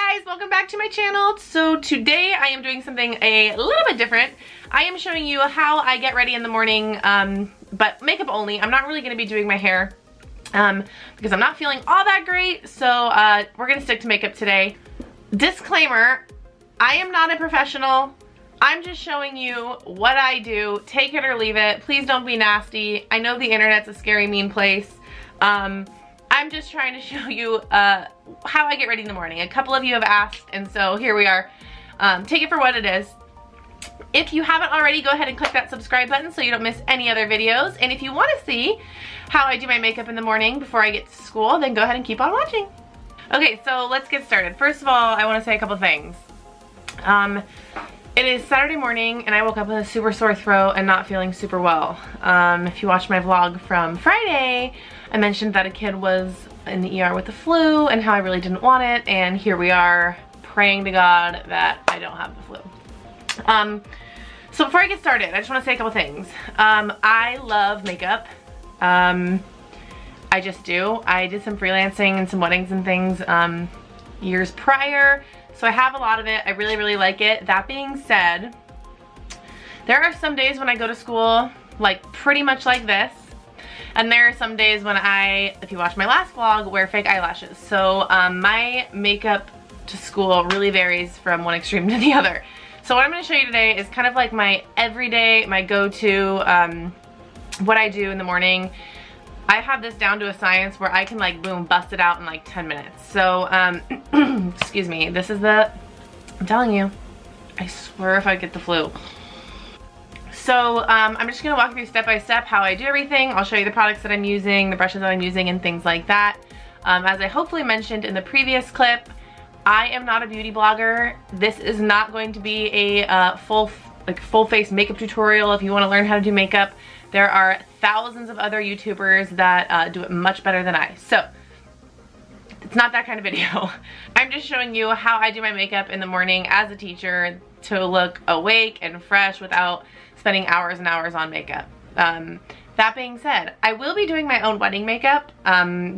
guys, welcome back to my channel. So today I am doing something a little bit different. I am showing you how I get ready in the morning, but makeup only. I'm not really going to be doing my hair because I'm not feeling all that great, so we're going to stick to makeup today. Disclaimer, I am not a professional. I'm just showing you what I do. Take it or leave it. Please don't be nasty. I know the internet's a scary, mean place. I'm just trying to show you how I get ready in the morning. A couple of you have asked, and so here we are. Take it for what it is. If you haven't already, go ahead and click that subscribe button so you don't miss any other videos. And if you want to see how I do my makeup in the morning before I get to school, then go ahead and keep on watching. Okay, so let's get started. First of all, I want to say a couple things. It is Saturday morning and I woke up with a super sore throat and not feeling super well. If you watched my vlog from Friday, I mentioned that a kid was in the ER with the flu and how I really didn't want it, and here we are praying to God that I don't have the flu. So before I get started, I just want to say a couple things. I love makeup. I just do. I did some freelancing and some weddings and things years prior, so I have a lot of it. I really, really like it. That being said, there are some days when I go to school like pretty much like this, and there are some days when I, if you watch my last vlog, wear fake eyelashes. So my makeup to school really varies from one extreme to the other. So what I'm going to show you today is kind of like my everyday, my go-to, what I do in the morning. I have this down to a science where I can like boom, bust it out in like 10 minutes. So, excuse me, this is the, I'm telling you, I swear if I get the flu. So I'm just going to walk through step by step how I do everything. I'll show you the products that I'm using, the brushes that I'm using, and things like that. As I hopefully mentioned in the previous clip, I am not a beauty blogger. This is not going to be a full face makeup tutorial. If you want to learn how to do makeup, there are thousands of other YouTubers that do it much better than I. So it's not that kind of video. I'm just showing you how I do my makeup in the morning as a teacher to look awake and fresh without spending hours and hours on makeup. That being said, I will be doing my own wedding makeup,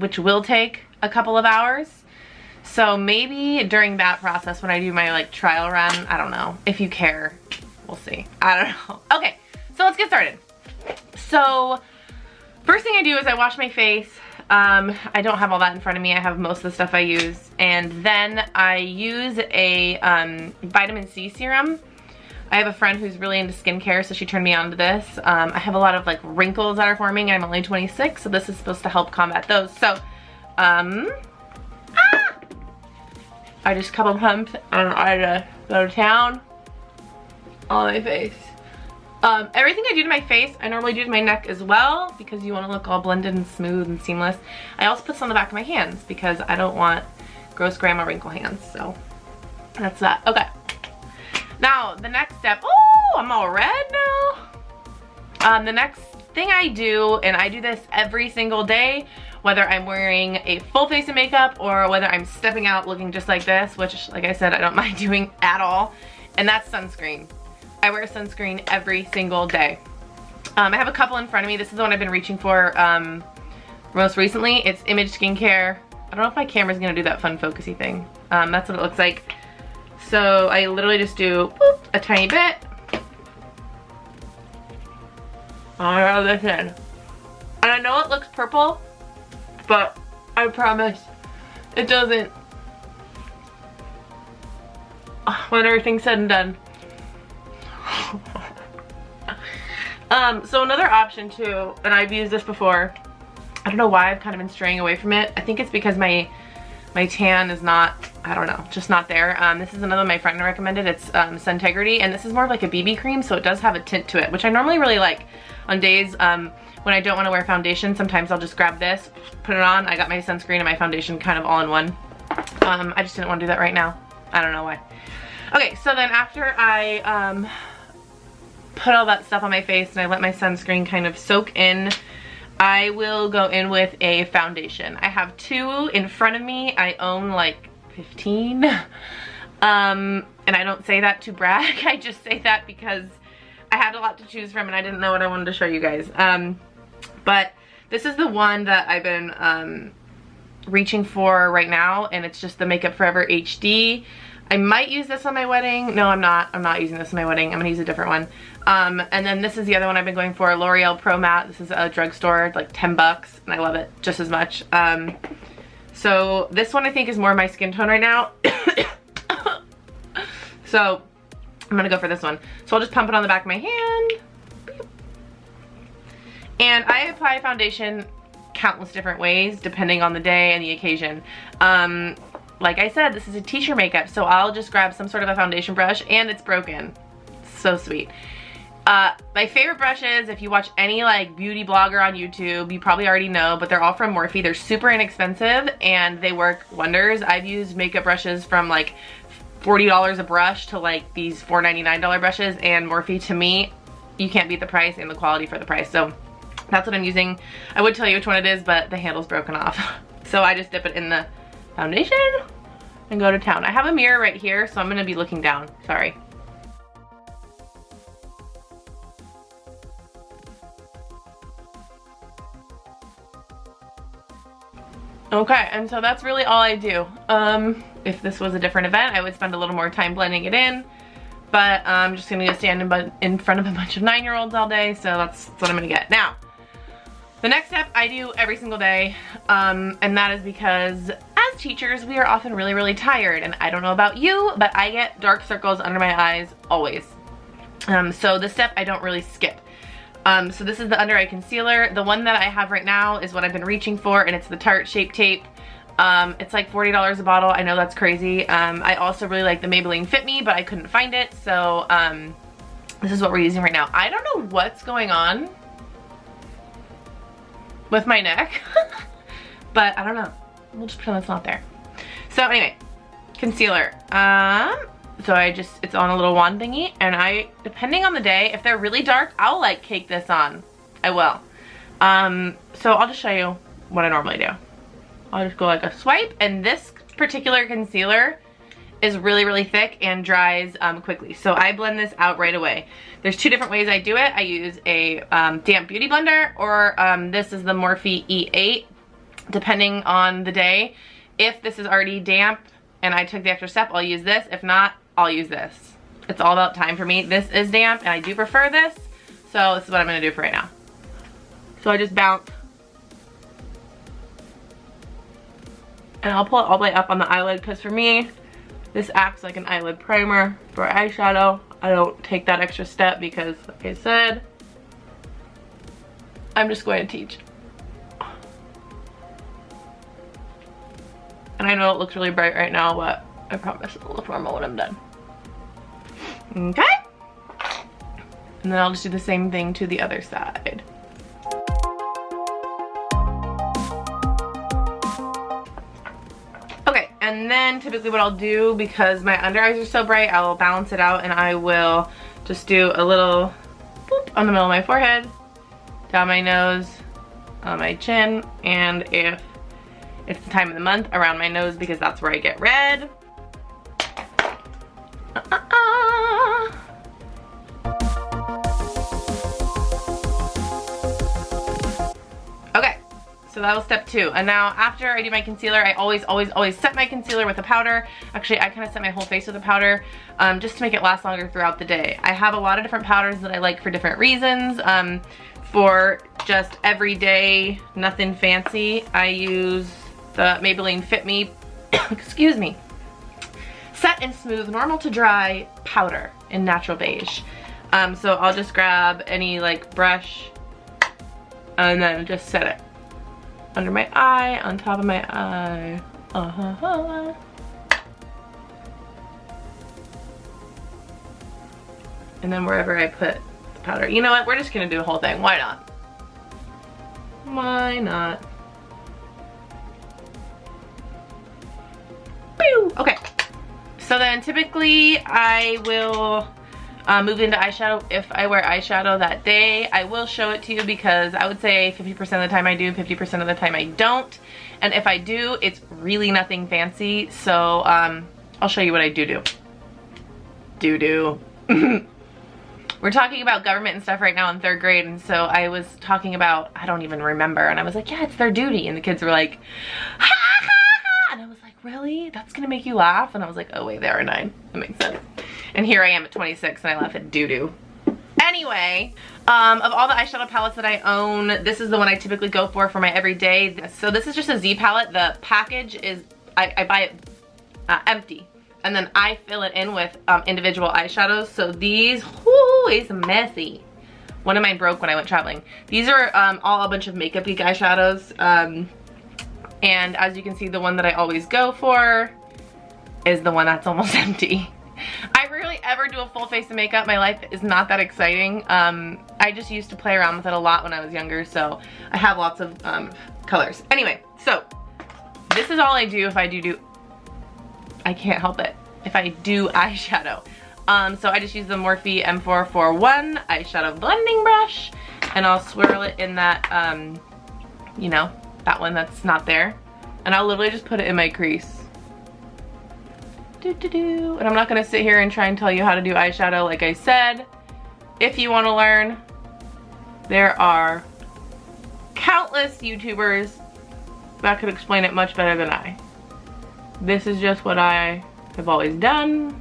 which will take a couple of hours. So maybe during that process when I do my like trial run, I don't know, if you care, we'll see. I don't know. Okay, so let's get started. So first thing I do is I wash my face. I don't have all that in front of me. I have most of the stuff I use. And then I use a vitamin C serum. I have a friend who's really into skincare, so she turned me on to this. I have a lot of like wrinkles that are forming. I'm only 26, so this is supposed to help combat those. So, I just couple pumped and I just go to town on my face. Everything I do to my face, I normally do to my neck as well because you want to look all blended and smooth and seamless. I also put some on the back of my hands because I don't want gross grandma wrinkle hands, so that's that. Okay. Now, the next step, oh, I'm all red now. The next thing I do, and I do this every single day, whether I'm wearing a full face of makeup or whether I'm stepping out looking just like this, which, like I said, I don't mind doing at all, and that's sunscreen. I wear sunscreen every single day. I have a couple in front of me. This is the one I've been reaching for most recently. It's Image Skincare. I don't know if my camera's gonna do that fun focusy thing. That's what it looks like. So I literally just do boop, a tiny bit. I rub this in. And I know it looks purple, but I promise it doesn't. When everything's said and done. So another option too, and I've used this before. I don't know why I've kind of been straying away from it. I think it's because my tan is not, I don't know, just not there. This is another one my friend recommended. It's Suntegrity, and this is more of like a BB cream, so it does have a tint to it, which I normally really like. On days when I don't want to wear foundation, sometimes I'll just grab this, put it on. I got my sunscreen and my foundation kind of all in one. I just didn't want to do that right now. I don't know why. Okay, so then after I put all that stuff on my face and I let my sunscreen kind of soak in, I will go in with a foundation. I have two in front of me. I own like 15. And I don't say that to brag. I just say that because I had a lot to choose from and I didn't know what I wanted to show you guys. But this is the one that I've been reaching for right now, and it's just the Makeup Forever HD. I might use this on my wedding. No, I'm not. I'm not using this on my wedding. I'm gonna use a different one. And then this is the other one I've been going for, Loreal Pro Matte. This is a drugstore, like 10 bucks, and I love it just as much. So this one I think is more my skin tone right now. So I'm gonna go for this one. So I'll just pump it on the back of my hand. And I apply foundation countless different ways depending on the day and the occasion. Like I said, this is a teacher makeup, so I'll just grab some sort of a foundation brush, and it's broken. So sweet. My favorite brushes, if you watch any like beauty blogger on YouTube, you probably already know, but they're all from Morphe. They're super inexpensive and they work wonders. I've used makeup brushes from like $40 a brush to like these $4.99 brushes, and Morphe, to me, you can't beat the price and the quality for the price. So that's what I'm using. I would tell you which one it is, but the handle's broken off. So I just dip it in the foundation and go to town. I have a mirror right here, so I'm gonna be looking down. Sorry. Okay, and so that's really all I do. If this was a different event, I would spend a little more time blending it in, but I'm just gonna go stand in front of a bunch of 9-year-olds all day, so that's what I'm gonna get. Now, the next step I do every single day, and that is because as teachers, we are often really, really tired, and I don't know about you, but I get dark circles under my eyes always. So this step I don't really skip. So this is the under eye concealer. The one that I have right now is what I've been reaching for, and it's the Tarte Shape Tape. It's like $40 a bottle. I know that's crazy. I also really like the Maybelline Fit Me, but I couldn't find it, so this is what we're using right now. I don't know what's going on with my neck, but I don't know. We'll just pretend it's not there. So anyway, concealer. So it's on a little wand thingy, and depending on the day, if they're really dark, I'll like cake this on. I will. So I'll just show you what I normally do. I'll just go like a swipe, and this particular concealer is really, really thick and dries quickly. So I blend this out right away. There's two different ways I do it. I use a damp beauty blender, or this is the Morphe E8, depending on the day. If this is already damp and I took the extra step, I'll use this. If not, I'll use this. It's all about time for me. This is damp and I do prefer this, so this is what I'm gonna do for right now. So I just bounce, and I'll pull it all the way up on the eyelid, because for me, this acts like an eyelid primer for eyeshadow. I don't take that extra step because, like I said, I'm just going to teach. And I know it looks really bright right now, but I promise it'll look normal when I'm done. Okay? And then I'll just do the same thing to the other side. Okay, and then typically what I'll do, because my under eyes are so bright, I'll balance it out, and I will just do a little boop on the middle of my forehead, down my nose, on my chin, and if it's the time of the month, around my nose, because that's where I get red. Okay, so that was step 2. And now after I do my concealer, I always set my concealer with a powder. Actually, I kind of set my whole face with a powder just to make it last longer throughout the day. I have a lot of different powders that I like for different reasons. For just everyday, nothing fancy, I use the Maybelline Fit Me, excuse me, Set and Smooth Normal to Dry powder in natural beige. So I'll just grab any like brush and then just set it under my eye, on top of my eye. And then wherever I put the powder. You know what? We're just gonna do the whole thing. Why not? Why not? Okay, so then typically I will move into eyeshadow. If I wear eyeshadow that day, I will show it to you, because I would say 50% of the time I do, 50% of the time I don't. And if I do, it's really nothing fancy. So I'll show you what I do. We're talking about government and stuff right now in 3rd grade, and so I was talking about, I don't even remember, and I was like, yeah, it's their duty, and the kids were like, ha! really? That's gonna make you laugh? And I was like, oh wait, there are 9. That makes sense. And here I am at 26 and I laugh at doo-doo. Anyway, of all the eyeshadow palettes that I own, this is the one I typically go for my everyday. So this is just a Z palette. The package is, I buy it empty. And then I fill it in with individual eyeshadows. So these, whoo, it's messy. One of mine broke when I went traveling. These are all a bunch of Makeup Geek eyeshadows. And as you can see, the one that I always go for is the one that's almost empty. I rarely ever do a full face of makeup. My life is not that exciting. I just used to play around with it a lot when I was younger, so I have lots of colors. Anyway, so this is all I do if I do, I can't help it, if I do eyeshadow. So I just use the Morphe M441 eyeshadow blending brush, and I'll swirl it in that, you know, that one that's not there. And I'll literally just put it in my crease. And I'm not gonna sit here and try and tell you how to do eyeshadow. Like I said, if you wanna learn, there are countless YouTubers that could explain it much better than I. This is just what I have always done.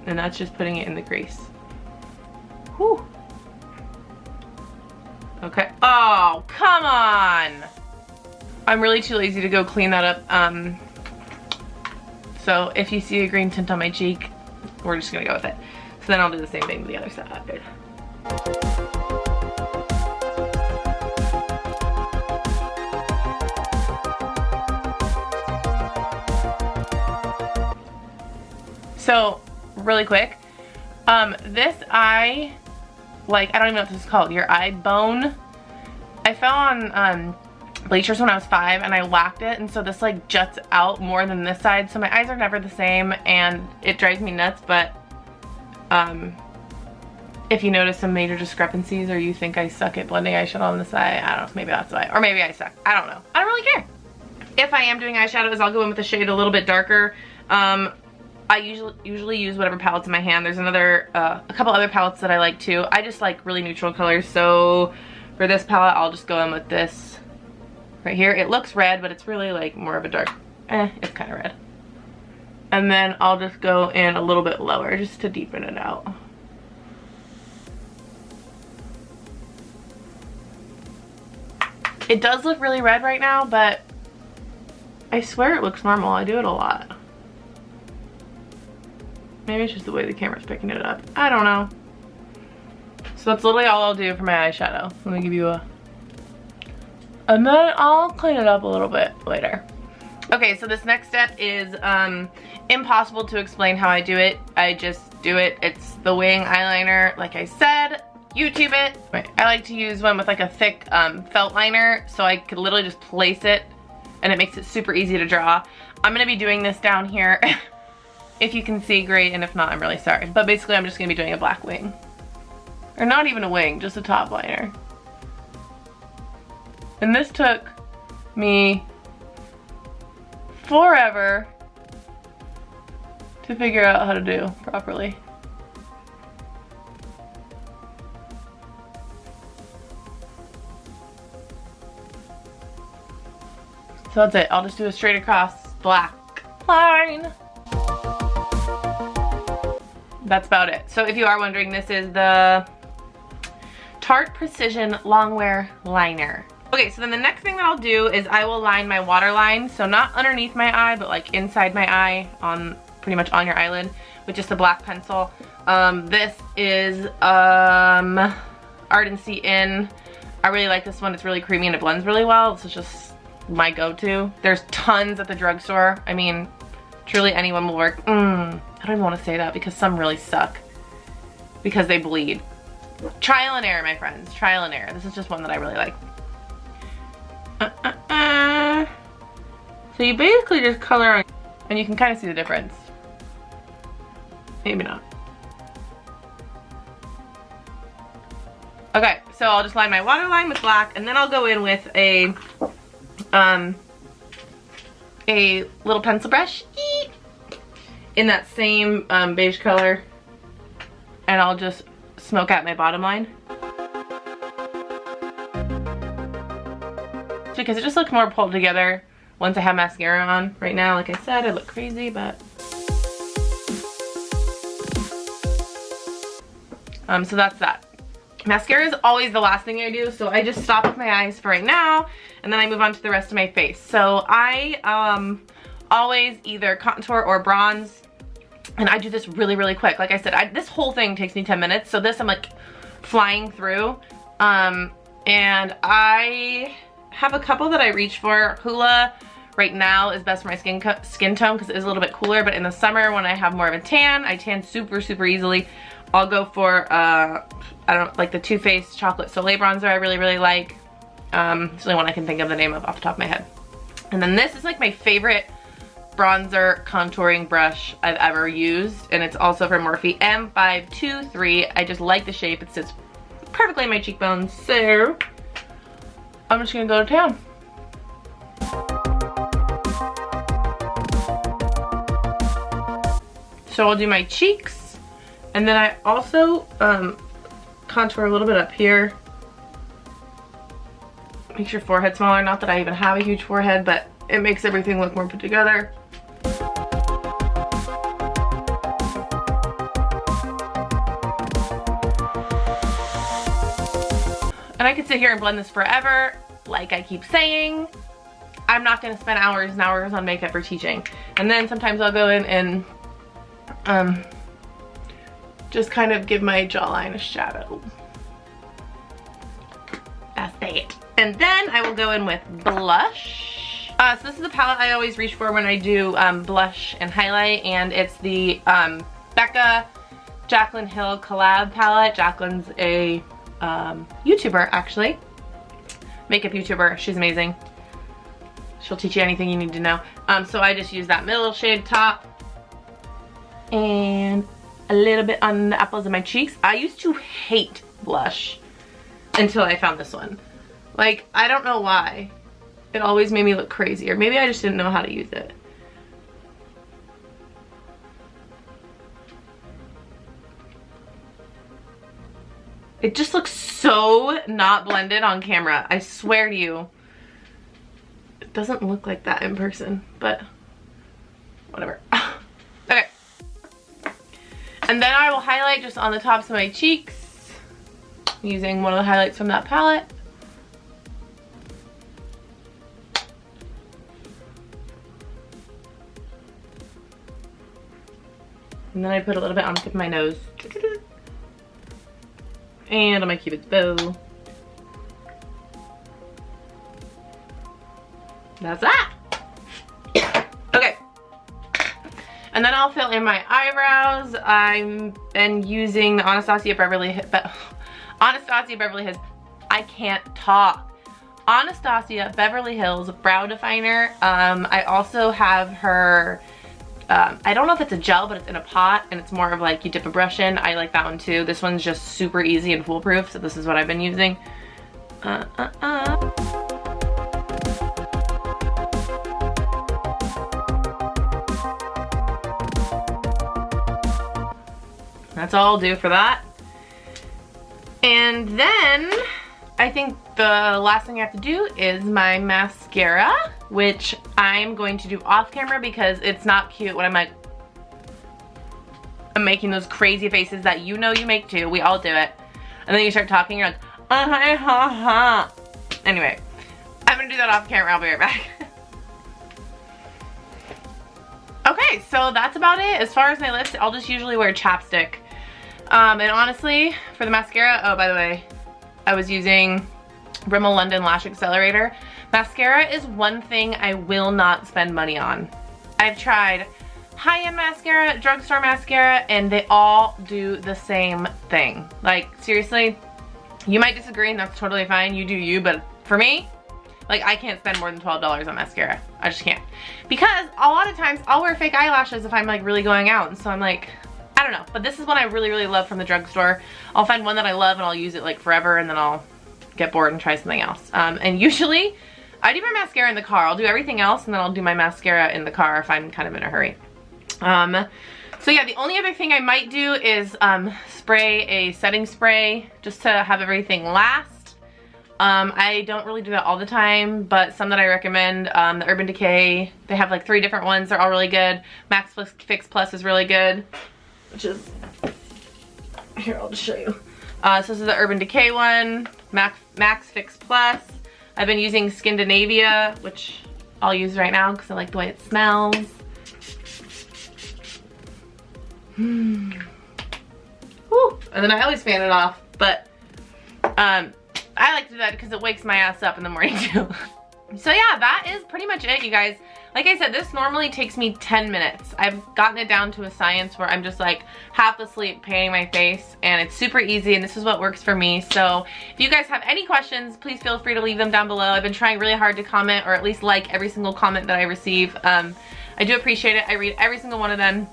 And that's just putting it in the crease. Whew. Okay. Oh, come on! I'm really too lazy to go clean that up. So if you see a green tint on my cheek, we're just gonna go with it. So then I'll do the same thing with the other side. So really quick, this eye, like, I don't even know what this is called, your eye bone. I fell on bleachers when I was 5 and I whacked it, and so this like juts out more than this side, so my eyes are never the same and it drives me nuts. But if you notice some major discrepancies or you think I suck at blending eyeshadow on this eye, I don't know, maybe that's why, or maybe I suck, I don't know, I don't really care. If I am doing eyeshadows, I'll go in with a shade a little bit darker. I usually use whatever palettes in my hand. There's another, a couple other palettes that I like too. I just like really neutral colors, so for this palette, I'll just go in with this right here. It looks red, but it's really like more of a dark, it's kind of red. And then I'll just go in a little bit lower just to deepen it out. It does look really red right now, but I swear it looks normal. I do it a lot. Maybe it's just the way the camera's picking it up. I don't know. So that's literally all I'll do for my eyeshadow. Let me give you a... And then I'll clean it up a little bit later. Okay, so this next step is impossible to explain how I do it. I just do it. It's the wing eyeliner, like I said. YouTube it. Right. I like to use one with like a thick felt liner, so I could literally just place it and it makes it super easy to draw. I'm gonna be doing this down here. If you can see, great, and if not, I'm really sorry. But basically, I'm just gonna be doing a black wing. Or not even a wing, just a top liner. And this took me forever to figure out how to do properly. So that's it. I'll just do a straight across black line. That's about it. So if you are wondering, this is the Tarte Precision Longwear Liner. Okay, so then the next thing that I'll do is I will line my waterline. So not underneath my eye, but like inside my eye, on pretty much on your eyelid, with just a black pencil. This is Ardency In. I really like this one. It's really creamy and it blends really well. This is just my go-to. There's tons at the drugstore. I mean, truly anyone will work. I don't even want to say that because some really suck because they bleed. Trial and error, my friends. Trial and error. This is just one that I really like. So you basically just color on, and you can kind of see the difference. Maybe not. Okay, so I'll just line my waterline with black, and then I'll go in with a little pencil brush in that same beige color, and I'll just smoke out my bottom line. To because it just looks more pulled together once I have mascara on. Right now, like I said, I look crazy, but so that's that. Mascara is always the last thing I do, so I just stop with my eyes for right now, and then I move on to the rest of my face. So I always either contour or bronze, and I do this really, really quick. Like I said, this whole thing takes me 10 minutes, so this I'm like flying through. And I have a couple that I reach for. Hoola right now is best for my skin tone because it is a little bit cooler, but in the summer when I have more of a tan, I tan super, super easily. I'll go for, I don't like the Too Faced Chocolate Soleil bronzer I really, really like. It's the only one I can think of the name of off the top of my head. And then this is like my favorite bronzer contouring brush I've ever used, and it's also from Morphe M523. I just like the shape. It sits perfectly in my cheekbones, so I'm just gonna go to town. So I'll do my cheeks, and then I also contour a little bit up here. Makes your forehead smaller. Not that I even have a huge forehead, but it makes everything look more put together. And I could sit here and blend this forever. Like I keep saying, I'm not gonna spend hours and hours on makeup for teaching. And then sometimes I'll go in and just kind of give my jawline a shadow. That's it. And then I will go in with blush. So this is a palette I always reach for when I do blush and highlight, and it's the Becca Jacqueline Hill Collab palette. Jacqueline's a YouTuber, actually. Makeup YouTuber. She's amazing. She'll teach you anything you need to know. So I just use that middle shade top and a little bit on the apples of my cheeks. I used to hate blush until I found this one. Like, I don't know why. It always made me look crazy, or maybe I just didn't know how to use it. It just looks so not blended on camera. I swear to you. It doesn't look like that in person, but whatever. Okay. And then I will highlight just on the tops of my cheeks using one of the highlights from that palette. And then I put a little bit on the tip of my nose. And on my Cupid's bow. That's that. Okay. And then I'll fill in my eyebrows. I've been using the Anastasia Beverly Hills. I can't talk. Anastasia Beverly Hills Brow Definer. I also have her, I don't know if it's a gel, but it's in a pot, and it's more of like you dip a brush in. I like that one too. This one's just super easy and foolproof, so this is what I've been using. That's all I'll do for that. And then I think the last thing I have to do is my mascara, which I'm going to do off camera because it's not cute when I'm like, I'm making those crazy faces that you know you make too. We all do it. And then you start talking, you're like, Anyway, I'm gonna do that off camera. I'll be right back. Okay, so that's about it. As far as my lips, I'll just usually wear chapstick. And honestly, for the mascara, oh, by the way, I was using Rimmel London Lash Accelerator. Mascara is one thing I will not spend money on. I've tried high-end mascara, drugstore mascara, and they all do the same thing. Like, seriously, you might disagree and that's totally fine. You do you, but for me, like, I can't spend more than $12 on mascara. I just can't. Because a lot of times I'll wear fake eyelashes if I'm like really going out, and so I'm like, I don't know. But this is one I really, really love from the drugstore. I'll find one that I love and I'll use it like forever, and then I'll get bored and try something else. And usually I do my mascara in the car. I'll do everything else and then I'll do my mascara in the car if I'm kind of in a hurry. So yeah, the only other thing I might do is spray a setting spray just to have everything last. I don't really do that all the time, but some that I recommend, the Urban Decay, they have like 3 different ones. They're all really good. Max Fix Plus is really good, which is, here, I'll just show you. So this is the Urban Decay one, Max Fix Plus. I've been using Scandinavia, which I'll use right now because I like the way it smells. Woo. And then I always fan it off, but I like to do that because it wakes my ass up in the morning too. So yeah, that is pretty much it, you guys. Like I said, this normally takes me 10 minutes. I've gotten it down to a science where I'm just like half asleep painting my face, and it's super easy, and this is what works for me. So if you guys have any questions, please feel free to leave them down below. I've been trying really hard to comment, or at least like every single comment that I receive. I do appreciate it. I read every single one of them.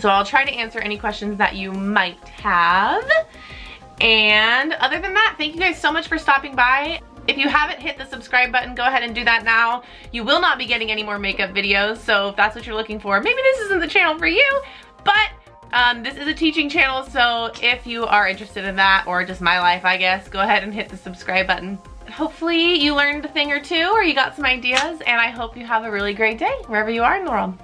So I'll try to answer any questions that you might have. And other than that, thank you guys so much for stopping by. If you haven't hit the subscribe button, go ahead and do that now. You will not be getting any more makeup videos, so if that's what you're looking for, maybe this isn't the channel for you, but this is a teaching channel, so if you are interested in that, or just my life, I guess, go ahead and hit the subscribe button. Hopefully you learned a thing or two, or you got some ideas, and I hope you have a really great day wherever you are in the world.